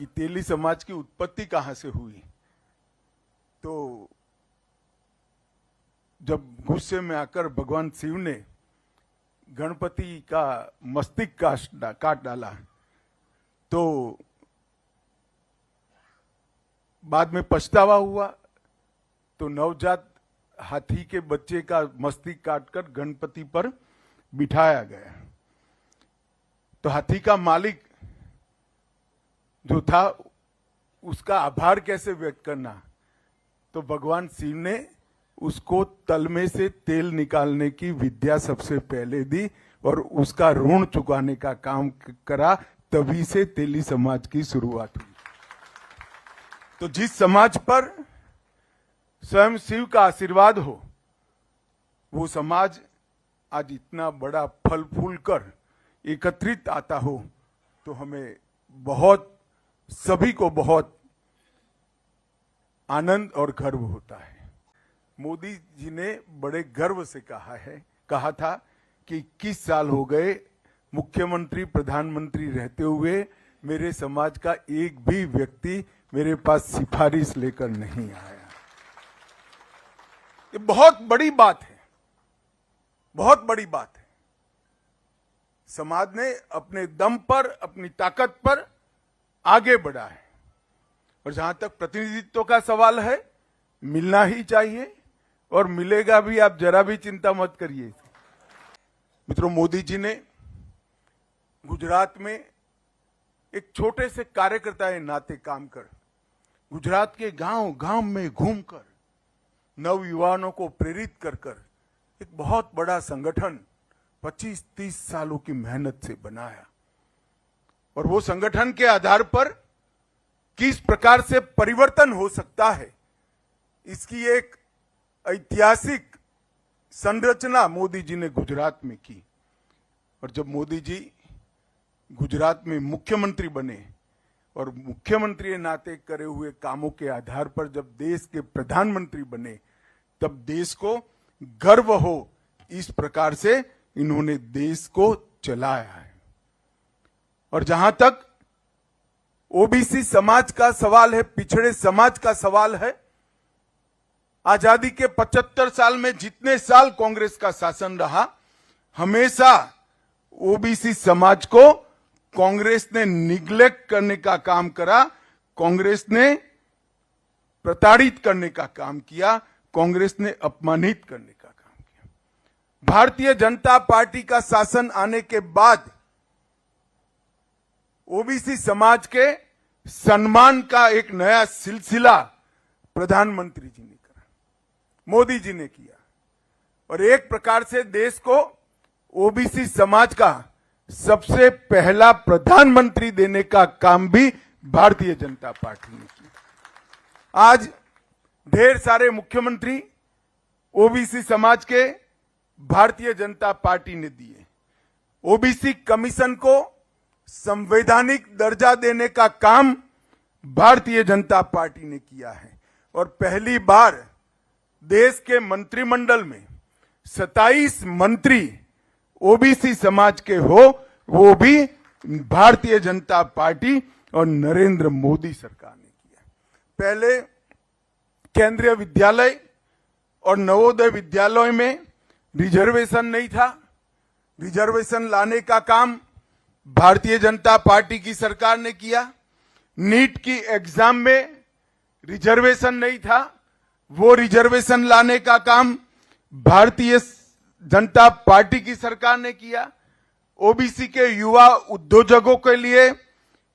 कि तेली समाज की उत्पत्ति कहां से हुई। तो जब गुस्से में आकर भगवान शिव ने गणपति का मस्तिष्क काट डाला, तो बाद में पछतावा हुआ, तो नवजात हाथी के बच्चे का मस्तिष्क काटकर गणपति पर बिठाया गया। तो हाथी का मालिक जो था, उसका आभार कैसे व्यक्त करना, तो भगवान शिव ने उसको तल में से तेल निकालने की विद्या सबसे पहले दी और उसका ऋण चुकाने का काम करा। तभी से तेली समाज की शुरुआत हुई। तो जिस समाज पर स्वयं शिव का आशीर्वाद हो, वो समाज आज इतना बड़ा फल फूल कर एकत्रित आता हो, तो हमें बहुत, सभी को बहुत आनंद और गर्व होता है। मोदी जी ने बड़े गर्व से कहा था कि 21 साल हो गए मुख्यमंत्री प्रधानमंत्री रहते हुए मेरे समाज का एक भी व्यक्ति मेरे पास सिफारिश लेकर नहीं आया। ये बहुत बड़ी बात है, बहुत बड़ी बात है। समाज ने अपने दम पर, अपनी ताकत पर आगे बढ़ा है। और जहां तक प्रतिनिधित्व का सवाल है, मिलना ही चाहिए और मिलेगा भी, आप जरा भी चिंता मत करिए। मित्रों, मोदी जी ने गुजरात में एक छोटे से कार्यकर्ता के नाते काम कर, गुजरात के गांव गांव में घूमकर नव युवाओं को प्रेरित कर एक बहुत बड़ा संगठन 25-30 सालों की मेहनत से बनाया। और वो संगठन के आधार पर किस प्रकार से परिवर्तन हो सकता है, इसकी एक ऐतिहासिक संरचना मोदी जी ने गुजरात में की। और जब मोदी जी गुजरात में मुख्यमंत्री बने और मुख्यमंत्री के नाते करे हुए कामों के आधार पर जब देश के प्रधानमंत्री बने, तब देश को गर्व हो, इस प्रकार से इन्होंने देश को चलाया है। और जहां तक ओबीसी समाज का सवाल है, पिछड़े समाज का सवाल है, आजादी के 75 साल में जितने साल कांग्रेस का शासन रहा, हमेशा ओबीसी समाज को कांग्रेस ने निग्लेक्ट करने का काम करा, कांग्रेस ने प्रताड़ित करने का काम किया, कांग्रेस ने अपमानित करने का काम किया। भारतीय जनता पार्टी का शासन आने के बाद ओबीसी समाज के सम्मान का एक नया सिलसिला प्रधानमंत्री जी ने करा, मोदी जी ने किया। और एक प्रकार से देश को ओबीसी समाज का सबसे पहला प्रधानमंत्री देने का काम भी भारतीय जनता पार्टी ने किया। आज ढेर सारे मुख्यमंत्री ओबीसी समाज के भारतीय जनता पार्टी ने दिए। ओबीसी कमीशन को संवैधानिक दर्जा देने का काम भारतीय जनता पार्टी ने किया है। और पहली बार देश के मंत्रिमंडल में 27 मंत्री ओबीसी समाज के हो, वो भी भारतीय जनता पार्टी और नरेंद्र मोदी सरकार ने किया। पहले केंद्रीय विद्यालय और नवोदय विद्यालय में रिजर्वेशन नहीं था, रिजर्वेशन लाने का काम भारतीय जनता पार्टी की सरकार ने किया। नीट की एग्जाम में रिजर्वेशन नहीं था, वो रिजर्वेशन लाने का काम भारतीय जनता पार्टी की सरकार ने किया। ओबीसी के युवा उद्योजकों के लिए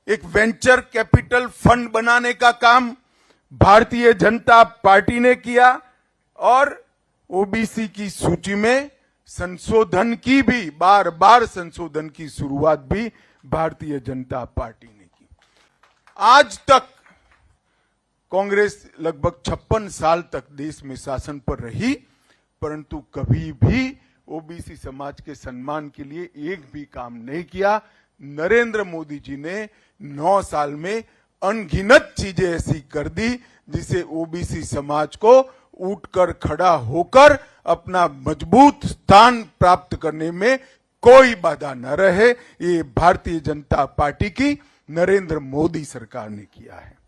एक वेंचर कैपिटल फंड बनाने का काम भारतीय जनता पार्टी ने किया। और ओबीसी की सूची में संशोधन की भी, बार बार संशोधन की शुरुआत भी भारतीय जनता पार्टी ने की। आज तक कांग्रेस लगभग 56 साल तक देश में शासन पर रही, परंतु कभी भी ओबीसी समाज के सम्मान के लिए एक भी काम नहीं किया। नरेंद्र मोदी जी ने 9 साल में अनगिनत चीजें ऐसी कर दी जिसे ओबीसी समाज को उठकर खड़ा होकर अपना मजबूत स्थान प्राप्त करने में कोई बाधा न रहे। ये भारतीय जनता पार्टी की नरेंद्र मोदी सरकार ने किया है।